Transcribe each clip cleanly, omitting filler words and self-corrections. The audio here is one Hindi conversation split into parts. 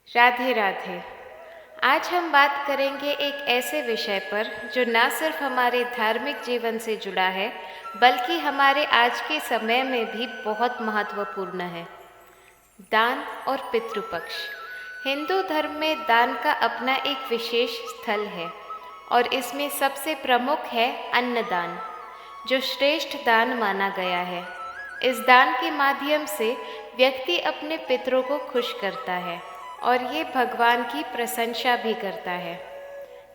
राधे राधे। आज हम बात करेंगे एक ऐसे विषय पर जो न सिर्फ हमारे धार्मिक जीवन से जुड़ा है बल्कि हमारे आज के समय में भी बहुत महत्वपूर्ण है। दान और पितृपक्ष। हिंदू धर्म में दान का अपना एक विशेष स्थल है और इसमें सबसे प्रमुख है अन्नदान, जो श्रेष्ठ दान माना गया है। इस दान के माध्यम से व्यक्ति अपने पितरों को खुश करता है और ये भगवान की प्रशंसा भी करता है।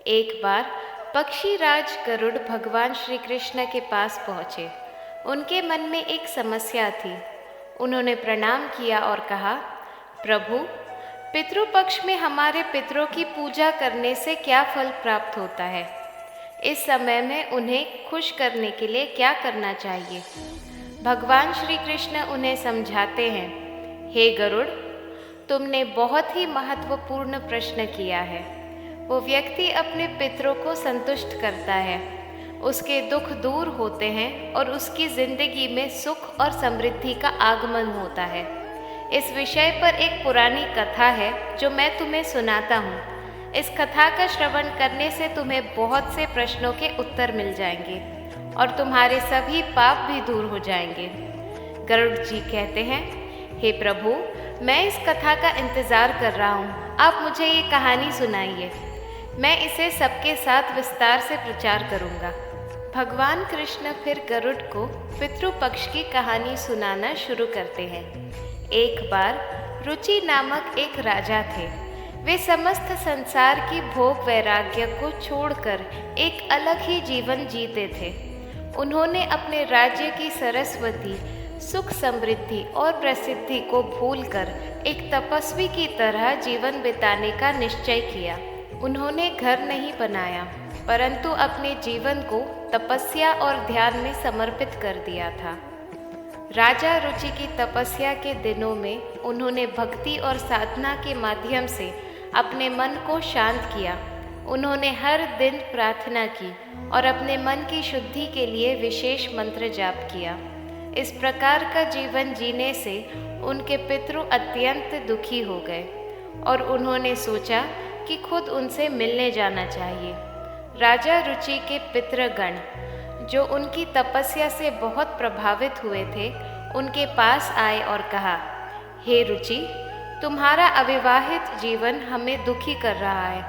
एक बार पक्षीराज गरुड़ भगवान श्री कृष्ण के पास पहुँचे। उनके मन में एक समस्या थी। उन्होंने प्रणाम किया और कहा, प्रभु, पितृपक्ष में हमारे पितरों की पूजा करने से क्या फल प्राप्त होता है? इस समय में उन्हें खुश करने के लिए क्या करना चाहिए? भगवान श्री कृष्ण उन्हें समझाते हैं, हे गरुड़, तुमने बहुत ही महत्वपूर्ण प्रश्न किया है। वो व्यक्ति अपने पितरों को संतुष्ट करता है, उसके दुख दूर होते हैं और उसकी जिंदगी में सुख और समृद्धि का आगमन होता है। इस विषय पर एक पुरानी कथा है जो मैं तुम्हें सुनाता हूँ। इस कथा का श्रवण करने से तुम्हें बहुत से प्रश्नों के उत्तर मिल जाएंगे और तुम्हारे सभी पाप भी दूर हो जाएंगे। गरुड़ जी कहते हैं, हे प्रभु, मैं इस कथा का इंतज़ार कर रहा हूँ। आप मुझे ये कहानी सुनाइए। मैं इसे सबके साथ विस्तार से प्रचार करूँगा। भगवान कृष्ण फिर गरुड़ को पितृपक्ष की कहानी सुनाना शुरू करते हैं। एक बार रुचि नामक एक राजा थे। वे समस्त संसार की भोग वैराग्य को छोड़कर एक अलग ही जीवन जीते थे। उन्होंने अपने राज्य की सरस्वती, सुख, समृद्धि और प्रसिद्धि को भूलकर एक तपस्वी की तरह जीवन बिताने का निश्चय किया। उन्होंने घर नहीं बनाया, परंतु अपने जीवन को तपस्या और ध्यान में समर्पित कर दिया था। राजा रुचि की तपस्या के दिनों में उन्होंने भक्ति और साधना के माध्यम से अपने मन को शांत किया। उन्होंने हर दिन प्रार्थना की और अपने मन की शुद्धि के लिए विशेष मंत्र जाप किया। इस प्रकार का जीवन जीने से उनके पितृ अत्यंत दुखी हो गए और उन्होंने सोचा कि खुद उनसे मिलने जाना चाहिए। राजा रुचि के पितृगण, जो उनकी तपस्या से बहुत प्रभावित हुए थे, उनके पास आए और कहा, हे रुचि, तुम्हारा अविवाहित जीवन हमें दुखी कर रहा है।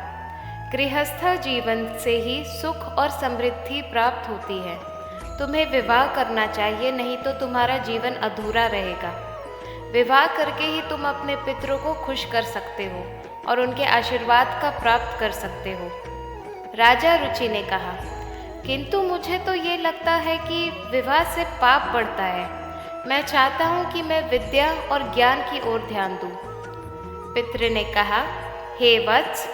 गृहस्थ जीवन से ही सुख और समृद्धि प्राप्त होती है। तुम्हें विवाह करना चाहिए, नहीं तो तुम्हारा जीवन अधूरा रहेगा। विवाह करके ही तुम अपने पितरों को खुश कर सकते हो और उनके आशीर्वाद का प्राप्त कर सकते हो। राजा रुचि ने कहा, किंतु मुझे तो ये लगता है कि विवाह से पाप बढ़ता है। मैं चाहता हूँ कि मैं विद्या और ज्ञान की ओर ध्यान दूँ। पितृ ने कहा, हे वत्स,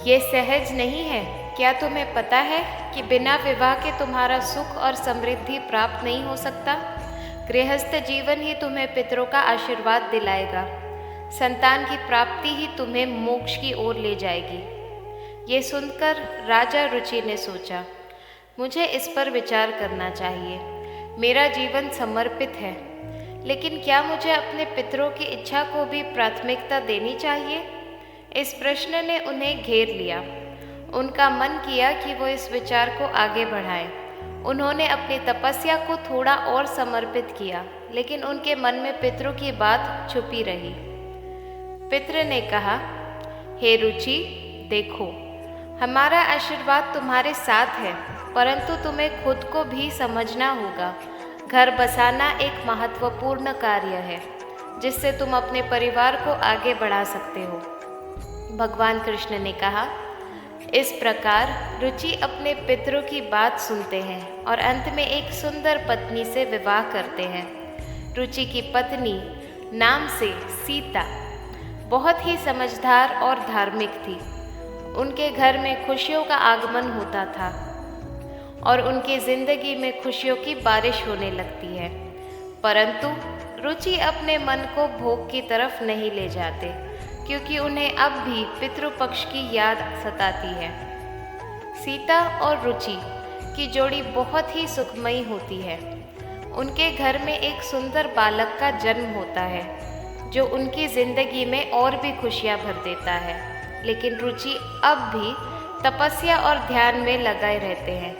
ये सहज नहीं है। क्या तुम्हें पता है कि बिना विवाह के तुम्हारा सुख और समृद्धि प्राप्त नहीं हो सकता? गृहस्थ जीवन ही तुम्हें पितरों का आशीर्वाद दिलाएगा। संतान की प्राप्ति ही तुम्हें मोक्ष की ओर ले जाएगी। ये सुनकर राजा रुचि ने सोचा, मुझे इस पर विचार करना चाहिए। मेरा जीवन समर्पित है, लेकिन क्या मुझे अपने पितरों की इच्छा को भी प्राथमिकता देनी चाहिए? इस प्रश्न ने उन्हें घेर लिया। उनका मन किया कि वो इस विचार को आगे बढ़ाएं। उन्होंने अपनी तपस्या को थोड़ा और समर्पित किया, लेकिन उनके मन में पितरों की बात छुपी रही। पितृ ने कहा, हे रुचि, देखो, हमारा आशीर्वाद तुम्हारे साथ है, परंतु तुम्हें खुद को भी समझना होगा। घर बसाना एक महत्वपूर्ण कार्य है जिससे तुम अपने परिवार को आगे बढ़ा सकते हो। भगवान कृष्ण ने कहा, इस प्रकार रुचि अपने पितरों की बात सुनते हैं और अंत में एक सुंदर पत्नी से विवाह करते हैं। रुचि की पत्नी नाम से सीता बहुत ही समझदार और धार्मिक थी। उनके घर में खुशियों का आगमन होता था और उनकी जिंदगी में खुशियों की बारिश होने लगती है। परंतु रुचि अपने मन को भोग की तरफ नहीं ले जाते, क्योंकि उन्हें अब भी पितृपक्ष की याद सताती है। सीता और रुचि की जोड़ी बहुत ही सुखमयी होती है। उनके घर में एक सुंदर बालक का जन्म होता है। जो उनकी जिंदगी में और भी खुशियां भर देता है। लेकिन रुचि अब भी तपस्या और ध्यान में लगाए रहते हैं।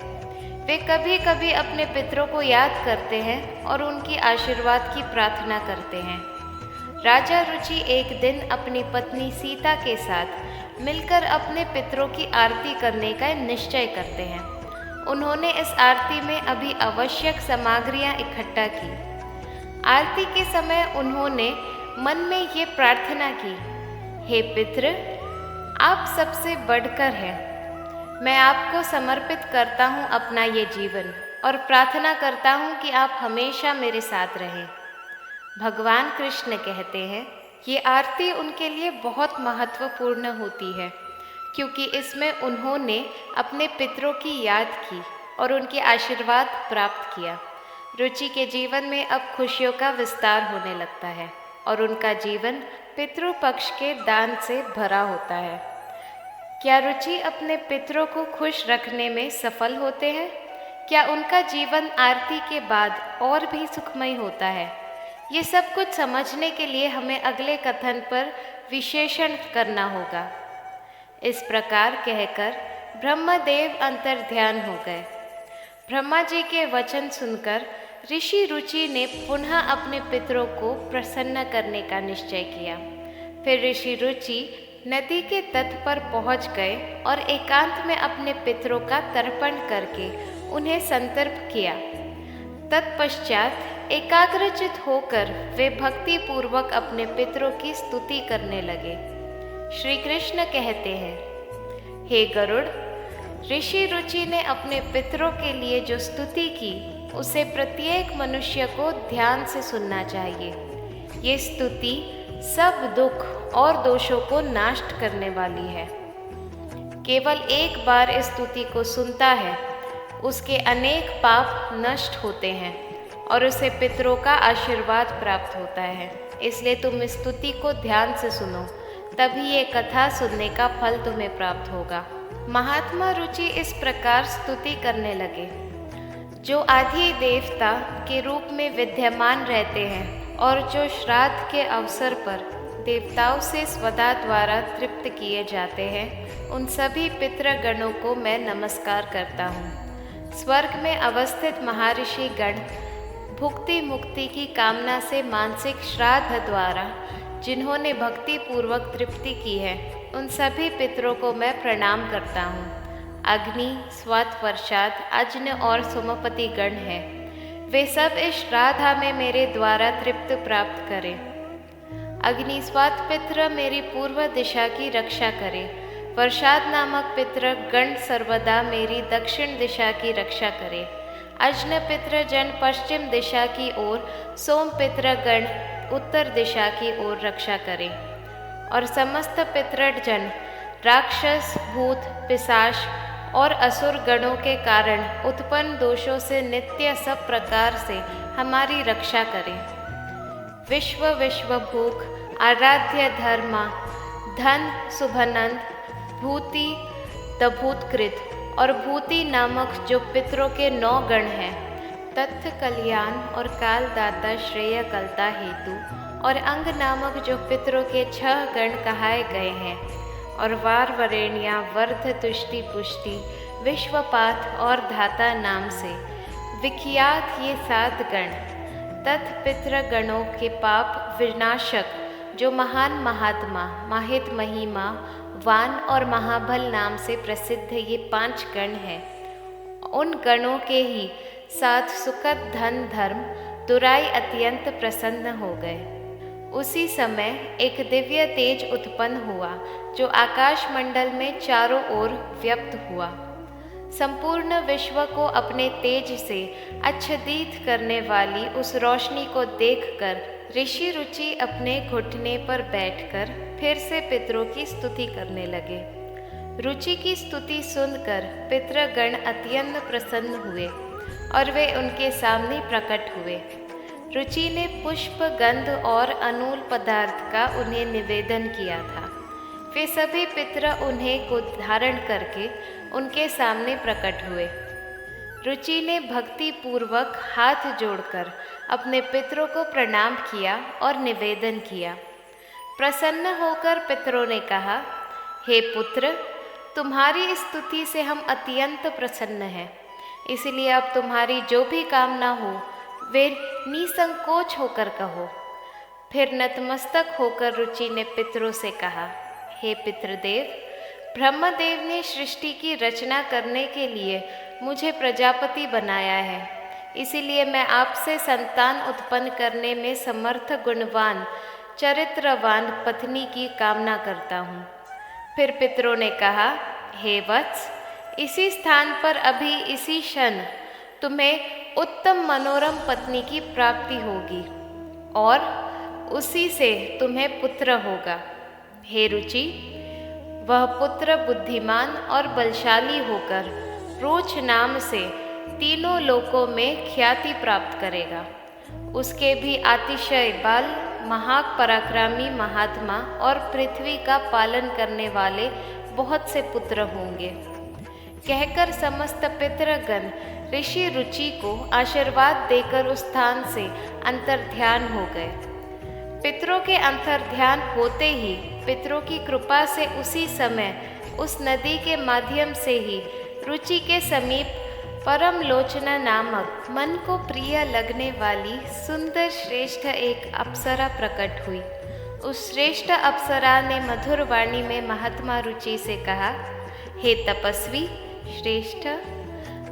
वे कभी कभी अपने पितरों को याद करते हैं और उनकी आशीर्वाद की प्रार्थना करते हैं। राजा रुचि एक दिन अपनी पत्नी सीता के साथ मिलकर अपने पितरों की आरती करने का निश्चय करते हैं। उन्होंने इस आरती में अभी आवश्यक सामग्रियां इकट्ठा की। आरती के समय उन्होंने मन में ये प्रार्थना की, हे पितृ, आप सबसे बढ़कर हैं। मैं आपको समर्पित करता हूँ अपना ये जीवन और प्रार्थना करता हूँ कि आप हमेशा मेरे साथ रहें। भगवान कृष्ण कहते हैं, ये आरती उनके लिए बहुत महत्वपूर्ण होती है क्योंकि इसमें उन्होंने अपने पितरों की याद की और उनके आशीर्वाद प्राप्त किया। रुचि के जीवन में अब खुशियों का विस्तार होने लगता है और उनका जीवन पितृपक्ष के दान से भरा होता है। क्या रुचि अपने पितरों को खुश रखने में सफल होते हैं? क्या उनका जीवन आरती के बाद और भी सुखमय होता है? ये सब कुछ समझने के लिए हमें अगले कथन पर विश्लेषण करना होगा। इस प्रकार कहकर ब्रह्मदेव अंतर्ध्यान हो गए। ब्रह्मा जी के वचन सुनकर ऋषि रुचि ने पुनः अपने पितरों को प्रसन्न करने का निश्चय किया। फिर ऋषि रुचि नदी के तट पर पहुंच गए और एकांत में अपने पितरों का तर्पण करके उन्हें संतर्प किया। तत्पश्चात एकाग्रचित होकर वे भक्ति पूर्वक अपने पितरों की स्तुति करने लगे। श्री कृष्ण कहते हैं, हे गरुड़, ऋषि रुचि ने अपने पितरों के लिए जो स्तुति की उसे प्रत्येक मनुष्य को ध्यान से सुनना चाहिए। ये स्तुति सब दुख और दोषों को नष्ट करने वाली है। केवल एक बार इस स्तुति को सुनता है, उसके अनेक पाप नष्ट होते हैं और उसे पितरों का आशीर्वाद प्राप्त होता है। इसलिए तुम इस स्तुति को ध्यान से सुनो, तभी ये कथा सुनने का फल तुम्हें प्राप्त होगा। महात्मा रुचि इस प्रकार स्तुति करने लगे, जो आदि देवता के रूप में विद्यमान रहते हैं और जो श्राद्ध के अवसर पर देवताओं से स्वदा द्वारा तृप्त किए जाते हैं, उन सभी पितृगणों को मैं नमस्कार करता हूँ। स्वर्ग में अवस्थित महर्षि गण भुक्ति मुक्ति की कामना से मानसिक श्राद्ध द्वारा जिन्होंने भक्ति पूर्वक तृप्ति की है, उन सभी पितरों को मैं प्रणाम करता हूँ। अग्नि, स्वात वर्षाद, अज्न और सोमपति गण हैं। वे सब इस श्राद्ध में मेरे द्वारा तृप्त प्राप्त करें। अग्निस्वात पितृ मेरी पूर्व दिशा की रक्षा करें। वर्षाद नामक पितृ गण सर्वदा मेरी दक्षिण दिशा की रक्षा करें। अज्न पितृ जन पश्चिम दिशा की ओर, सोम पितृ गण उत्तर दिशा की ओर रक्षा करें। और समस्त पितृजन राक्षस, भूत, पिशाच और असुर गणों के कारण उत्पन्न दोषों से नित्य सब प्रकार से हमारी रक्षा करें। विश्व विश्वभूक, आराध्य धर्मा, धन शुभनंद, भूति तभूतकृत और भूति नामक जो पितरों के 9 गण हैं, तत्थ कल्याण और कालदाता श्रेय कलता हेतु, और अंग नामक जो पितरों के 6 गण कहाए गए हैं, और वार वरेण्या, वर्ध, तुष्टि, पुष्टि, विश्वपात और धाता नाम से विख्यात ये 7 गण तत्पितृ गणों के पाप विनाशक जो महान महात्मा, माहित महिमा, वान और महाबल नाम से प्रसिद्ध ये 5 गण हैं। उन गणों के ही साथ सुखद धन धर्म दुराई अत्यंत प्रसन्न हो गए। उसी समय एक दिव्य तेज उत्पन्न हुआ जो आकाश मंडल में चारों ओर व्याप्त हुआ। संपूर्ण विश्व को अपने तेज से आच्छादित करने वाली उस रोशनी को देखकर ऋषि रुचि अपने घुटने पर बैठकर फिर से पितरों की स्तुति करने लगे। रुचि की स्तुति सुनकर पितृगण अत्यंत प्रसन्न हुए और वे उनके सामने प्रकट हुए। रुचि ने पुष्प, गंध और अनूल पदार्थ का उन्हें निवेदन किया था। वे सभी पितर उन्हें को धारण करके उनके सामने प्रकट हुए। रुचि ने भक्ति पूर्वक हाथ जोड़कर अपने पितरों को प्रणाम किया और निवेदन किया। प्रसन्न होकर पितरों ने कहा, हे पुत्र, तुम्हारी स्तुति से हम अत्यंत प्रसन्न हैं, इसलिए अब तुम्हारी जो भी कामना हो वे निसंकोच होकर कहो। फिर नतमस्तक होकर रुचि ने पितरों से कहा, हे पितृदेव, ब्रह्मदेव ने सृष्टि की रचना करने के लिए मुझे प्रजापति बनाया है, इसीलिए मैं आपसे संतान उत्पन्न करने में समर्थ, गुणवान, चरित्रवान पत्नी की कामना करता हूँ। फिर पितरों ने कहा, हे वत्स, इसी स्थान पर अभी इसी क्षण तुम्हें उत्तम मनोरम पत्नी की प्राप्ति होगी और उसी से तुम्हें पुत्र होगा। हे रुचि, वह पुत्र बुद्धिमान और बलशाली होकर रोच नाम से तीनों लोकों में ख्याति प्राप्त करेगा। उसके भी अतिशय बल, महापराक्रमी महात्मा और पृथ्वी का पालन करने वाले बहुत से पुत्र होंगे। कहकर समस्त पितृगण ऋषि रुचि को आशीर्वाद देकर उस स्थान से अंतर्ध्यान हो गए। पितरों के अंतर्ध्यान होते ही पितरों की कृपा से उसी समय उस नदी के माध्यम से ही रुचि के समीप परम लोचना नामक मन को प्रिय लगने वाली सुंदर श्रेष्ठ एक अप्सरा प्रकट हुई। उस श्रेष्ठ अप्सरा ने मधुर वाणी में महात्मा रुचि से कहा, हे तपस्वी श्रेष्ठ,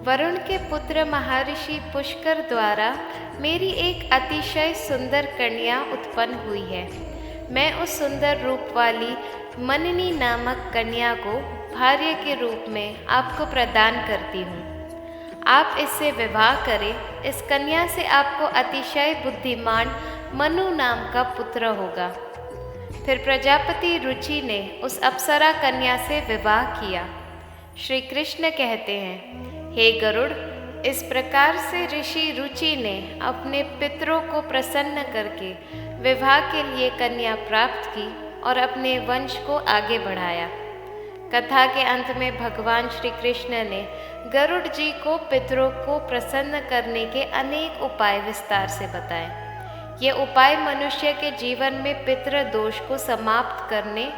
वरुण के पुत्र महर्षि पुष्कर द्वारा मेरी एक अतिशय सुंदर कन्या उत्पन्न हुई है। मैं उस सुंदर रूप वाली मननी नामक कन्या को भार्य के रूप में आपको प्रदान करती हूँ। आप इससे विवाह करें। इस कन्या से आपको अतिशय बुद्धिमान मनु नाम का पुत्र होगा। फिर प्रजापति रुचि ने उस अप्सरा कन्या से विवाह किया। श्री कृष्ण कहते हैं, हे गरुड़, इस प्रकार से ऋषि रुचि ने अपने पितरों को प्रसन्न करके विवाह के लिए कन्या प्राप्त की और अपने वंश को आगे बढ़ाया। कथा के अंत में भगवान श्री कृष्ण ने गरुड़ जी को पितरों को प्रसन्न करने के अनेक उपाय विस्तार से बताए। ये उपाय मनुष्य के जीवन में पितृ दोष को समाप्त करने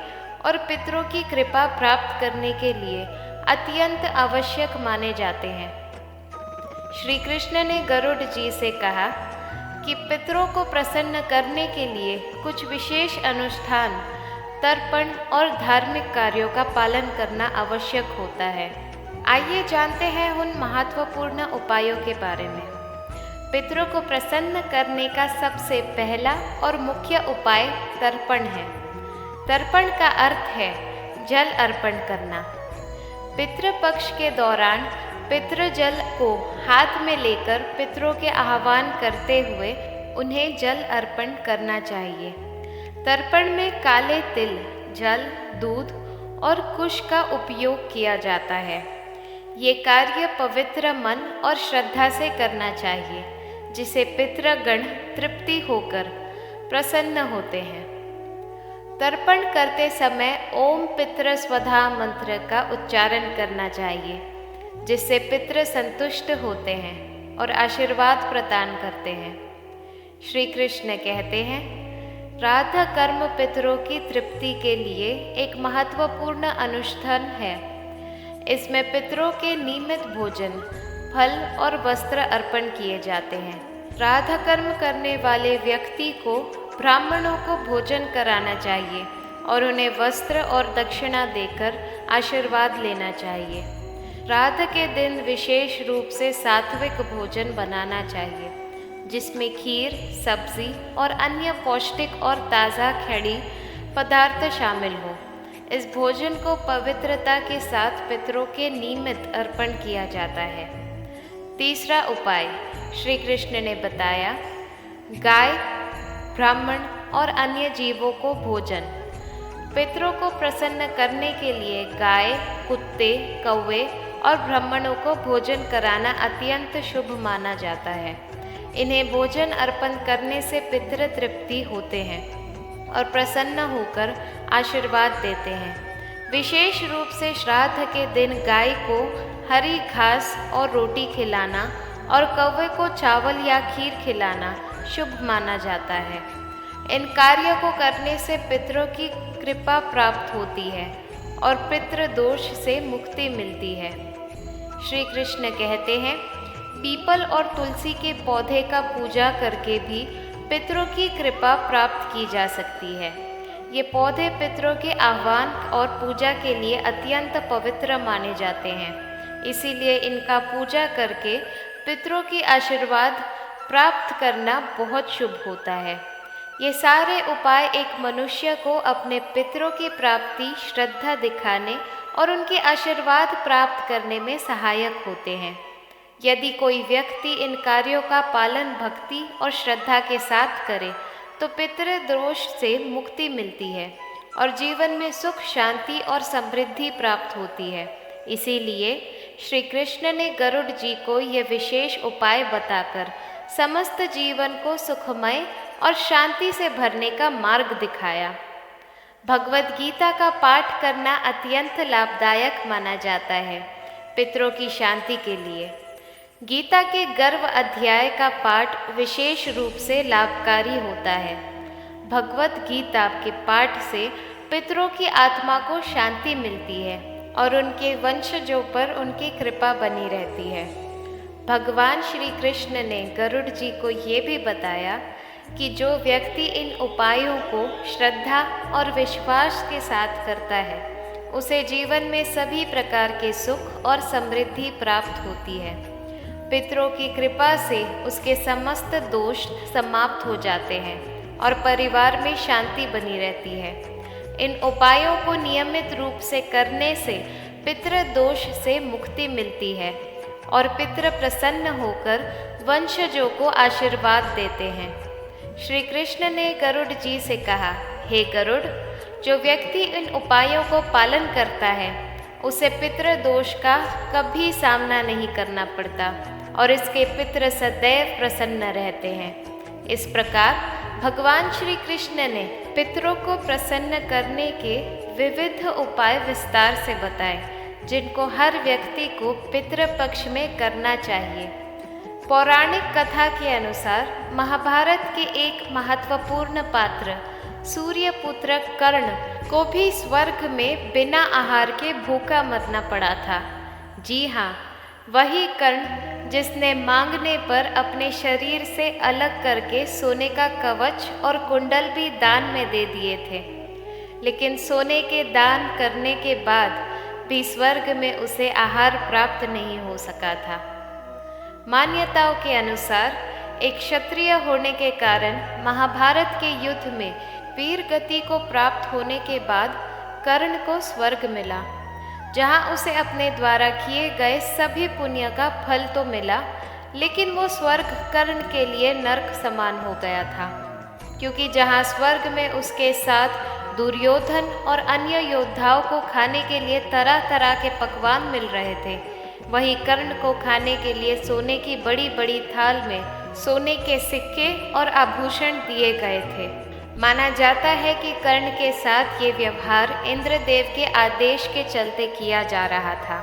और पितरों की कृपा प्राप्त करने के लिए अत्यंत आवश्यक माने जाते हैं। श्री कृष्ण ने गरुड़ जी से कहा कि पितरों को प्रसन्न करने के लिए कुछ विशेष अनुष्ठान, तर्पण और धार्मिक कार्यों का पालन करना आवश्यक होता है। आइए जानते हैं उन महत्वपूर्ण उपायों के बारे में। पितरों को प्रसन्न करने का सबसे पहला और मुख्य उपाय तर्पण है। तर्पण का अर्थ है जल अर्पण करना। पितृपक्ष के दौरान पितृजल को हाथ में लेकर पितरों के आह्वान करते हुए उन्हें जल अर्पण करना चाहिए। तर्पण में काले तिल, जल, दूध और कुश का उपयोग किया जाता है। ये कार्य पवित्र मन और श्रद्धा से करना चाहिए, जिसे पितृगण तृप्ति होकर प्रसन्न होते हैं। तर्पण करते समय ओम पितृ स्वधा मंत्र का उच्चारण करना चाहिए, जिससे पितृ संतुष्ट होते हैं और आशीर्वाद प्रदान करते हैं। श्री कृष्ण कहते हैं, राधा कर्म पितरों की तृप्ति के लिए एक महत्वपूर्ण अनुष्ठान है। इसमें पितरों के नियमित भोजन, फल और वस्त्र अर्पण किए जाते हैं। राधा कर्म करने वाले व्यक्ति को ब्राह्मणों को भोजन कराना चाहिए और उन्हें वस्त्र और दक्षिणा देकर आशीर्वाद लेना चाहिए। राधा के दिन विशेष रूप से सात्विक भोजन बनाना चाहिए, जिसमें खीर, सब्जी और अन्य पौष्टिक और ताज़ा खड़ी पदार्थ शामिल हो। इस भोजन को पवित्रता के साथ पितरों के नियमित अर्पण किया जाता है। तीसरा उपाय श्री कृष्ण ने बताया, गाय, ब्राह्मण और अन्य जीवों को भोजन। पितरों को प्रसन्न करने के लिए गाय, कुत्ते, कौवे और ब्राह्मणों को भोजन कराना अत्यंत शुभ माना जाता है। इन्हें भोजन अर्पण करने से पितृ तृप्ति होते हैं और प्रसन्न होकर आशीर्वाद देते हैं। विशेष रूप से श्राद्ध के दिन गाय को हरी घास और रोटी खिलाना और कौवे को चावल या खीर खिलाना शुभ माना जाता है। इन कार्यों को करने से पितरों की कृपा प्राप्त होती है और पितृ दोष से मुक्ति मिलती है। श्री कृष्ण कहते हैं, पीपल और तुलसी के पौधे का पूजा करके भी पितरों की कृपा प्राप्त की जा सकती है। ये पौधे पितरों के आह्वान और पूजा के लिए अत्यंत पवित्र माने जाते हैं, इसीलिए इनका पूजा करके पितरों की आशीर्वाद प्राप्त करना बहुत शुभ होता है। ये सारे उपाय एक मनुष्य को अपने पितरों की प्राप्ति, श्रद्धा दिखाने और उनके आशीर्वाद प्राप्त करने में सहायक होते हैं। यदि कोई व्यक्ति इन कार्यों का पालन भक्ति और श्रद्धा के साथ करे तो पितृ दोष से मुक्ति मिलती है और जीवन में सुख, शांति और समृद्धि प्राप्त होती है। इसीलिए श्री कृष्ण ने गरुड़ जी को यह विशेष उपाय बताकर समस्त जीवन को सुखमय और शांति से भरने का मार्ग दिखाया। भगवद गीता का पाठ करना अत्यंत लाभदायक माना जाता है पितरों की शांति के लिए। गीता के गर्व अध्याय का पाठ विशेष रूप से लाभकारी होता है। भगवद गीता के पाठ से पितरों की आत्मा को शांति मिलती है और उनके वंशजों पर उनकी कृपा बनी रहती है। भगवान श्री कृष्ण ने गरुड़ जी को ये भी बताया कि जो व्यक्ति इन उपायों को श्रद्धा और विश्वास के साथ करता है उसे जीवन में सभी प्रकार के सुख और समृद्धि प्राप्त होती है। पितरों की कृपा से उसके समस्त दोष समाप्त हो जाते हैं और परिवार में शांति बनी रहती है। इन उपायों को नियमित रूप से करने से पितृ दोष से मुक्ति मिलती है और पितृ प्रसन्न होकर वंशजों को आशीर्वाद देते हैं। श्री कृष्ण ने गरुड़ जी से कहा, हे गरुड़, जो व्यक्ति इन उपायों को पालन करता है उसे पितृ दोष का कभी सामना नहीं करना पड़ता और इसके पितृ सदैव प्रसन्न रहते हैं। इस प्रकार भगवान श्री कृष्ण ने पितरों को प्रसन्न करने के विविध उपाय विस्तार से बताए जिनको हर व्यक्ति को पितृपक्ष में करना चाहिए। पौराणिक कथा के अनुसार महाभारत के एक महत्वपूर्ण पात्र सूर्यपुत्र कर्ण को भी स्वर्ग में बिना आहार के भूखा मरना पड़ा था। जी हाँ, वही कर्ण जिसने मांगने पर अपने शरीर से अलग करके सोने का कवच और कुंडल भी दान में दे दिए थे, लेकिन सोने के दान करने के बाद भी स्वर्ग में उसे आहार प्राप्त नहीं हो सका था। मान्यताओं के अनुसार एक क्षत्रिय होने के कारण महाभारत के युद्ध में वीर गति को प्राप्त होने के बाद कर्ण को स्वर्ग मिला, जहाँ उसे अपने द्वारा किए गए सभी पुण्य का फल तो मिला, लेकिन वो स्वर्ग कर्ण के लिए नरक समान हो गया था, क्योंकि जहाँ स्वर्ग में उसके साथ दुर्योधन और अन्य योद्धाओं को खाने के लिए तरह तरह के पकवान मिल रहे थे, वहीं कर्ण को खाने के लिए सोने की बड़ी बड़ी थाल में सोने के सिक्के और आभूषण दिए गए थे। माना जाता है कि कर्ण के साथ ये व्यवहार इंद्रदेव के आदेश के चलते किया जा रहा था।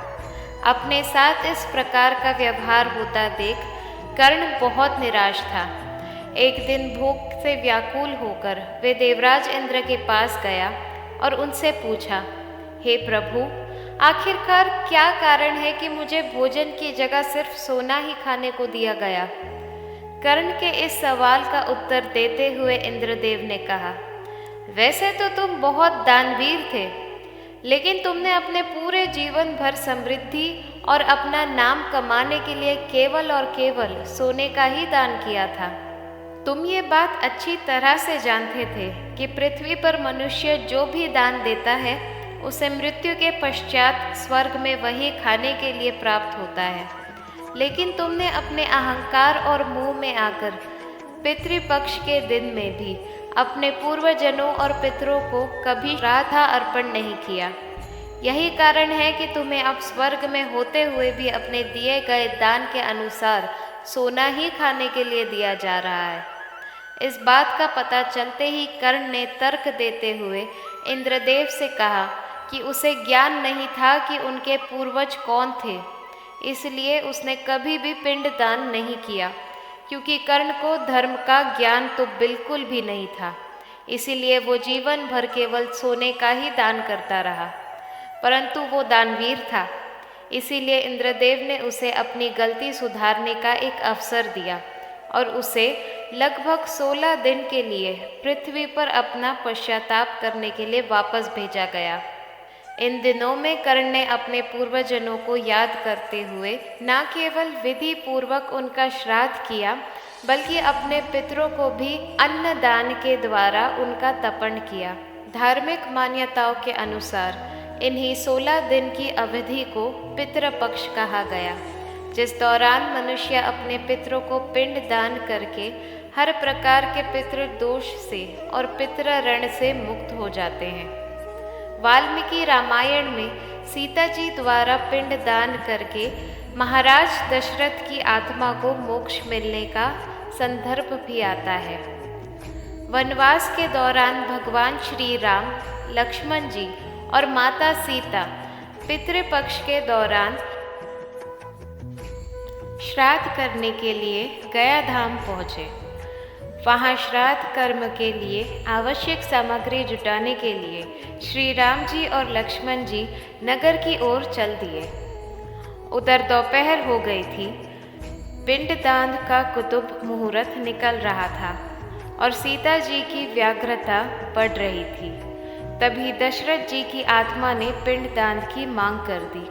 अपने साथ इस प्रकार का व्यवहार होता देख कर्ण बहुत निराश था। एक दिन भूख से व्याकुल होकर वे देवराज इंद्र के पास गया और उनसे पूछा, हे प्रभु, आखिरकार क्या कारण है कि मुझे भोजन की जगह सिर्फ सोना ही खाने को दिया गया? कर्ण के इस सवाल का उत्तर देते हुए इंद्रदेव ने कहा, वैसे तो तुम बहुत दानवीर थे, लेकिन तुमने अपने पूरे जीवन भर समृद्धि और अपना नाम कमाने के लिए केवल और केवल सोने का ही दान किया था। तुम ये बात अच्छी तरह से जानते थे कि पृथ्वी पर मनुष्य जो भी दान देता है उसे मृत्यु के पश्चात स्वर्ग में वही खाने के लिए प्राप्त होता है, लेकिन तुमने अपने अहंकार और मुंह में आकर पितृपक्ष के दिन में भी अपने पूर्वजनों और पितरों को कभी श्राद्ध अर्पण नहीं किया। यही कारण है कि तुम्हें अब स्वर्ग में होते हुए भी अपने दिए गए दान के अनुसार सोना ही खाने के लिए दिया जा रहा है। इस बात का पता चलते ही कर्ण ने तर्क देते हुए इंद्रदेव से कहा कि उसे ज्ञान नहीं था कि उनके पूर्वज कौन थे, इसलिए उसने कभी भी पिंड दान नहीं किया, क्योंकि कर्ण को धर्म का ज्ञान तो बिल्कुल भी नहीं था। इसीलिए वो जीवन भर केवल सोने का ही दान करता रहा। परंतु वो दानवीर था, इसीलिए इंद्रदेव ने उसे अपनी गलती सुधारने का एक अवसर दिया और उसे लगभग 16 दिन के लिए पृथ्वी पर अपना पश्चाताप करने के लिए वापस भेजा गया। इन दिनों में कर्ण ने अपने पूर्वजनों को याद करते हुए न केवल विधि पूर्वक उनका श्राद्ध किया, बल्कि अपने पितरों को भी अन्नदान के द्वारा उनका तर्पण किया। धार्मिक मान्यताओं के अनुसार इन्हीं 16 दिन की अवधि को पितृपक्ष कहा गया, जिस दौरान मनुष्य अपने पितरों को पिंड दान करके हर प्रकार के पितृदोष से और पितृऋण से मुक्त हो जाते हैं। वाल्मीकि रामायण में सीता जी द्वारा पिंड दान करके महाराज दशरथ की आत्मा को मोक्ष मिलने का संदर्भ भी आता है। वनवास के दौरान भगवान श्री राम, लक्ष्मण जी और माता सीता पितृपक्ष के दौरान श्राद्ध करने के लिए गया धाम पहुँचे। वहाँ श्राद्ध कर्म के लिए आवश्यक सामग्री जुटाने के लिए श्री राम जी और लक्ष्मण जी नगर की ओर चल दिए। उधर दोपहर हो गई थी। पिंडदान का कुतुब मुहूर्त निकल रहा था और सीता जी की व्याग्रता बढ़ रही थी। तभी दशरथ जी की आत्मा ने पिंडदान की मांग कर दी।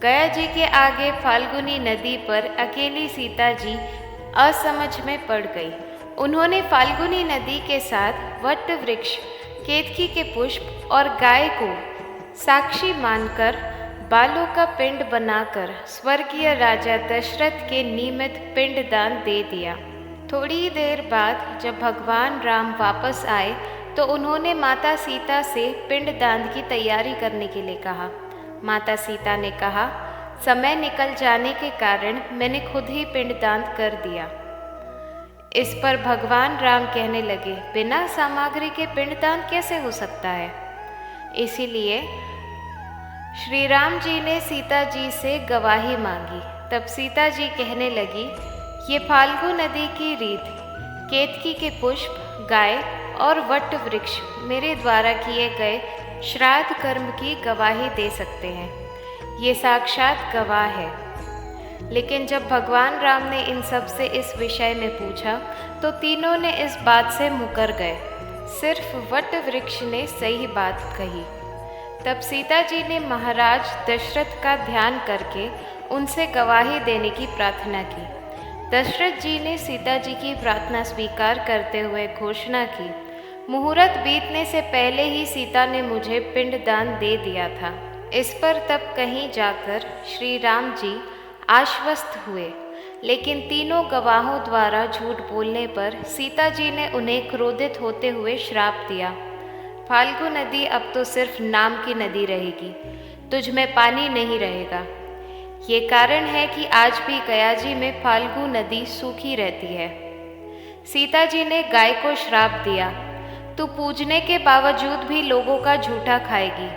गया जी के आगे फाल्गुनी नदी पर अकेली सीता जी असमझ में पड़ गई। उन्होंने फाल्गुनी नदी के साथ वट वृक्ष, केतकी के पुष्प और गाय को साक्षी मानकर बालों का पिंड बनाकर स्वर्गीय राजा दशरथ के निमित्त पिंडदान दे दिया। थोड़ी देर बाद जब भगवान राम वापस आए तो उन्होंने माता सीता से पिंडदान की तैयारी करने के लिए कहा। माता सीता ने कहा, समय निकल जाने के कारण मैंने खुद ही पिंडदान कर दिया। इस पर भगवान राम कहने लगे, बिना सामग्री के पिंडदान कैसे हो सकता है? इसीलिए श्री राम जी ने सीता जी से गवाही मांगी। तब सीता जी कहने लगी, ये फाल्गु नदी की रीत, केतकी के पुष्प, गाय और वट वृक्ष मेरे द्वारा किए गए श्राद्ध कर्म की गवाही दे सकते हैं। ये साक्षात गवाह है। लेकिन जब भगवान राम ने इन सब से इस विषय में पूछा तो तीनों ने इस बात से मुकर गए। सिर्फ वट वृक्ष ने सही बात कही। तब सीता जी ने महाराज दशरथ का ध्यान करके उनसे गवाही देने की प्रार्थना की। दशरथ जी ने सीता जी की प्रार्थना स्वीकार करते हुए घोषणा की, मुहूर्त बीतने से पहले ही सीता ने मुझे पिंडदान दे दिया था। इस पर तब कहीं जाकर श्री राम जी आश्वस्त हुए, लेकिन तीनों गवाहों द्वारा झूठ बोलने पर सीता जी ने उन्हें क्रोधित होते हुए श्राप दिया। फाल्गु नदी अब तो सिर्फ नाम की नदी रहेगी, तुझ में पानी नहीं रहेगा। ये कारण है कि आज भी गया जी में फाल्गु नदी सूखी रहती है। सीता जी ने गाय को श्राप दिया, तू पूजने के बावजूद भी लोगों का झूठा खाएगी।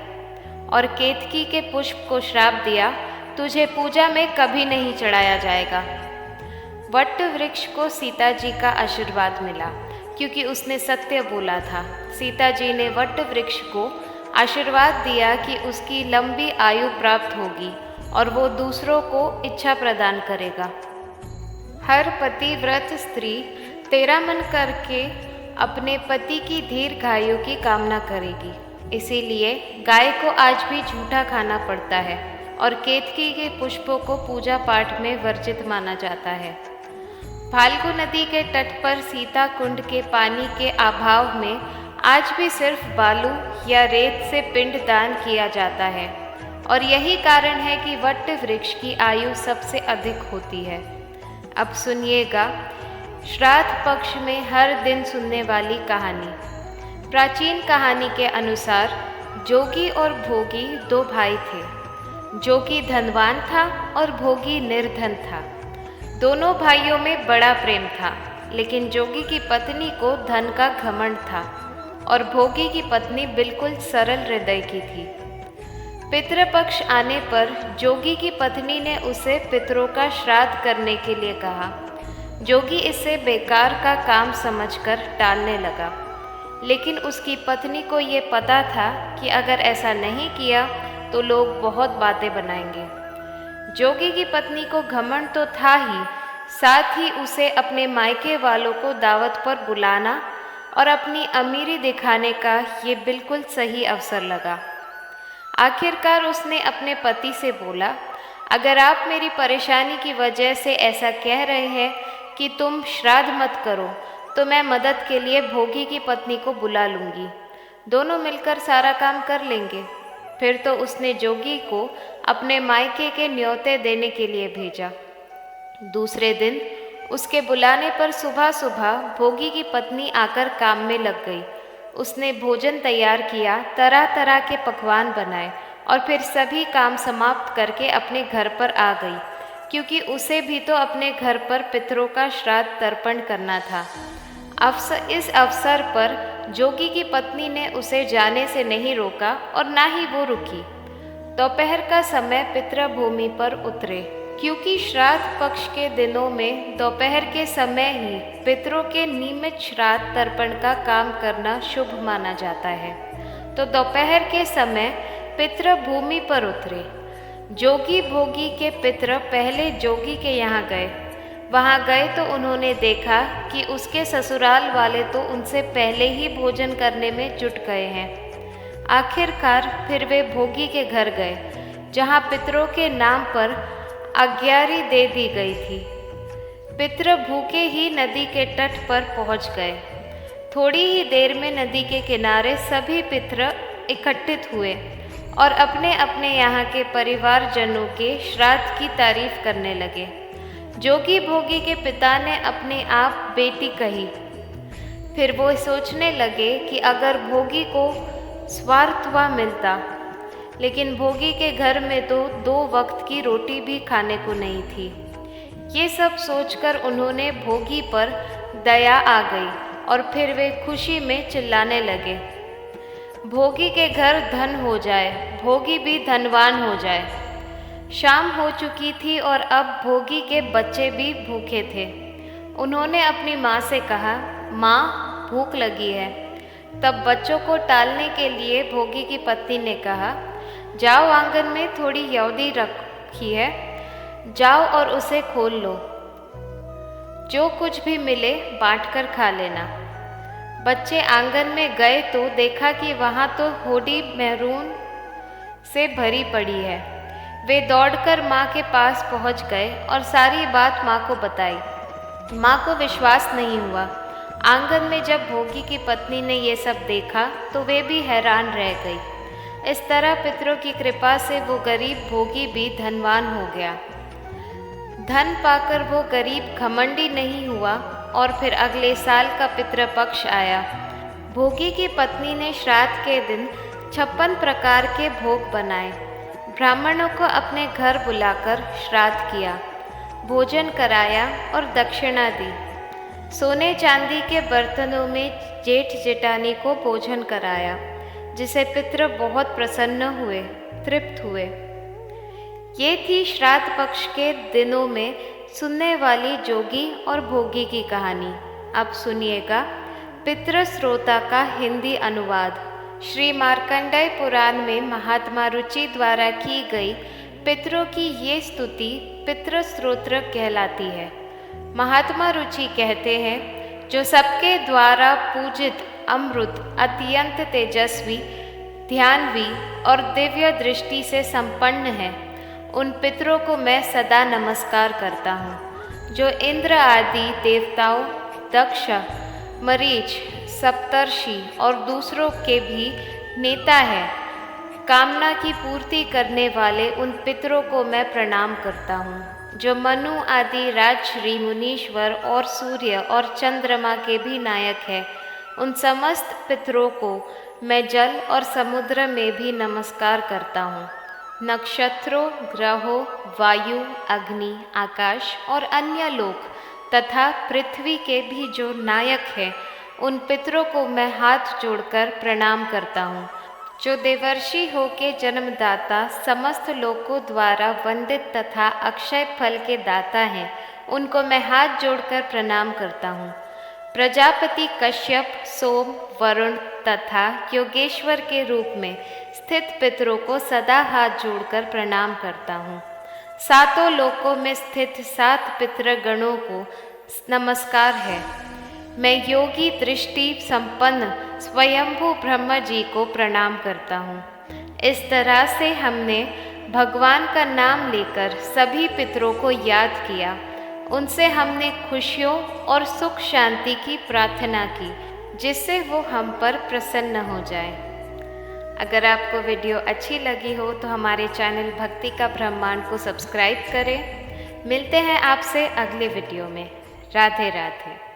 और केतकी के पुष्प को श्राप दिया, तुझे पूजा में कभी नहीं चढ़ाया जाएगा। वट वृक्ष को सीता जी का आशीर्वाद मिला, क्योंकि उसने सत्य बोला था। सीता जी ने वट वृक्ष को आशीर्वाद दिया कि उसकी लंबी आयु प्राप्त होगी और वो दूसरों को इच्छा प्रदान करेगा। हर पतिव्रत स्त्री तेरा मन करके अपने पति की दीर्घायु की कामना करेगी। इसीलिए गाय को आज भी झूठा खाना पड़ता है और केतकी के पुष्पों को पूजा पाठ में वर्जित माना जाता है। फाल्गु नदी के तट पर सीता कुंड के पानी के अभाव में आज भी सिर्फ बालू या रेत से पिंड दान किया जाता है और यही कारण है कि वट वृक्ष की आयु सबसे अधिक होती है। अब सुनिएगा श्राद्ध पक्ष में हर दिन सुनने वाली कहानी। प्राचीन कहानी के अनुसार जोगी और भोगी दो भाई थे। जोगी धनवान था और भोगी निर्धन था। दोनों भाइयों में बड़ा प्रेम था, लेकिन जोगी की पत्नी को धन का घमंड था और भोगी की पत्नी बिल्कुल सरल हृदय की थी। पितृपक्ष आने पर जोगी की पत्नी ने उसे पितरों का श्राद्ध करने के लिए कहा। जोगी इसे बेकार का काम समझकर टालने लगा, लेकिन उसकी पत्नी को ये पता था कि अगर ऐसा नहीं किया तो लोग बहुत बातें बनाएंगे। जोगी की पत्नी को घमंड तो था ही, साथ ही उसे अपने मायके वालों को दावत पर बुलाना और अपनी अमीरी दिखाने का ये बिल्कुल सही अवसर लगा। आखिरकार उसने अपने पति से बोला, अगर आप मेरी परेशानी की वजह से ऐसा कह रहे हैं कि तुम श्राद्ध मत करो, तो मैं मदद के लिए भोगी की पत्नी को बुला लूँगी। दोनों मिलकर सारा काम कर लेंगे। फिर तो उसने जोगी को अपने मायके के न्योते देने के लिए भेजा। दूसरे दिन उसके बुलाने पर सुबह सुबह भोगी की पत्नी आकर काम में लग गई। उसने भोजन तैयार किया, तरह तरह के पकवान बनाए और फिर सभी काम समाप्त करके अपने घर पर आ गई, क्योंकि उसे भी तो अपने घर पर पितरों का श्राद्ध तर्पण करना था। इस अवसर पर जोगी की पत्नी ने उसे जाने से नहीं रोका और ना ही वो रुकी। दोपहर का समय पितृभूमि पर उतरे, क्योंकि श्राद्ध पक्ष के दिनों में दोपहर के समय ही पितरों के नियमित श्राद्ध तर्पण का काम करना शुभ माना जाता है। तो दोपहर के समय पितृभूमि पर उतरे। जोगी भोगी के पितर पहले जोगी के यहाँ गए। वहाँ गए तो उन्होंने देखा कि उसके ससुराल वाले तो उनसे पहले ही भोजन करने में जुट गए हैं। आखिरकार फिर वे भोगी के घर गए, जहाँ पितरों के नाम पर आज्ञारी दे दी गई थी। पितर भूखे ही नदी के तट पर पहुँच गए। थोड़ी ही देर में नदी के किनारे सभी पितर इकट्ठित हुए और अपने अपने यहाँ के परिवारजनों के श्राद्ध की तारीफ करने लगे। जोगी भोगी के पिता ने अपने आप बेटी कही। फिर वो सोचने लगे कि अगर भोगी को स्वार्थवा मिलता, लेकिन भोगी के घर में तो 2 वक्त की रोटी भी खाने को नहीं थी। ये सब सोचकर उन्होंने भोगी पर दया आ गई और फिर वे खुशी में चिल्लाने लगे, भोगी के घर धन हो जाए, भोगी भी धनवान हो जाए। शाम हो चुकी थी और अब भोगी के बच्चे भी भूखे थे। उन्होंने अपनी माँ से कहा, माँ भूख लगी है। तब बच्चों को टालने के लिए भोगी की पत्नी ने कहा, जाओ आंगन में थोड़ी यौदी रखी है, जाओ और उसे खोल लो, जो कुछ भी मिले बांटकर खा लेना। बच्चे आंगन में गए तो देखा कि वहाँ तो होड़ी मैरून से भरी पड़ी है। वे दौड़कर माँ के पास पहुँच गए और सारी बात माँ को बताई। माँ को विश्वास नहीं हुआ। आंगन में जब भोगी की पत्नी ने ये सब देखा तो वे भी हैरान रह गई। इस तरह पितरों की कृपा से वो गरीब भोगी भी धनवान हो गया। धन पाकर वो गरीब घमंडी नहीं हुआ और फिर अगले साल का पितृपक्ष आया। भोगी की पत्नी ने श्राद्ध के दिन 56 प्रकार के भोग बनाए। ब्राह्मणों को अपने घर बुलाकर श्राद्ध किया, भोजन कराया और दक्षिणा दी। सोने चांदी के बर्तनों में जेठ जेठानी को भोजन कराया, जिसे पितृ बहुत प्रसन्न हुए, तृप्त हुए। ये थी श्राद्ध पक्ष के दिनों में सुनने वाली जोगी और भोगी की कहानी। अब सुनिएगा पितृ श्रोता का हिंदी अनुवाद। श्री मार्कंडेय पुराण में महात्मा रुचि द्वारा की गई पितरों की ये स्तुति पितृ स्तोत्र कहलाती है। महात्मा रुचि कहते हैं, जो सबके द्वारा पूजित अमृत, अत्यंत तेजस्वी, ध्यानवी और दिव्य दृष्टि से संपन्न है, उन पितरों को मैं सदा नमस्कार करता हूँ। जो इंद्र आदि देवताओं, दक्ष, मरीच, सप्तर्षि और दूसरों के भी नेता है, कामना की पूर्ति करने वाले उन पितरों को मैं प्रणाम करता हूँ। जो मनु आदि राजश्री, मुनीश्वर और सूर्य और चंद्रमा के भी नायक है, उन समस्त पितरों को मैं जल और समुद्र में भी नमस्कार करता हूँ। नक्षत्रों, ग्रहों, वायु, अग्नि, आकाश और अन्य लोक तथा पृथ्वी के भी जो नायक है, उन पितरों को मैं हाथ जोड़कर प्रणाम करता हूँ। जो देवर्षि होके जन्मदाता समस्त लोकों द्वारा वंदित तथा अक्षय फल के दाता हैं, उनको मैं हाथ जोड़कर प्रणाम करता हूँ। प्रजापति कश्यप, सोम, वरुण तथा योगेश्वर के रूप में स्थित पितरों को सदा हाथ जोड़कर प्रणाम करता हूँ। सातों लोकों में स्थित 7 पितृगणों को नमस्कार है। मैं योगी दृष्टि संपन्न स्वयंभू ब्रह्म जी को प्रणाम करता हूँ। इस तरह से हमने भगवान का नाम लेकर सभी पितरों को याद किया। उनसे हमने खुशियों और सुख शांति की प्रार्थना की, जिससे वो हम पर प्रसन्न हो जाए। अगर आपको वीडियो अच्छी लगी हो तो हमारे चैनल भक्ति का ब्रह्मांड को सब्सक्राइब करें। मिलते हैं आपसे अगले वीडियो में। राधे राधे।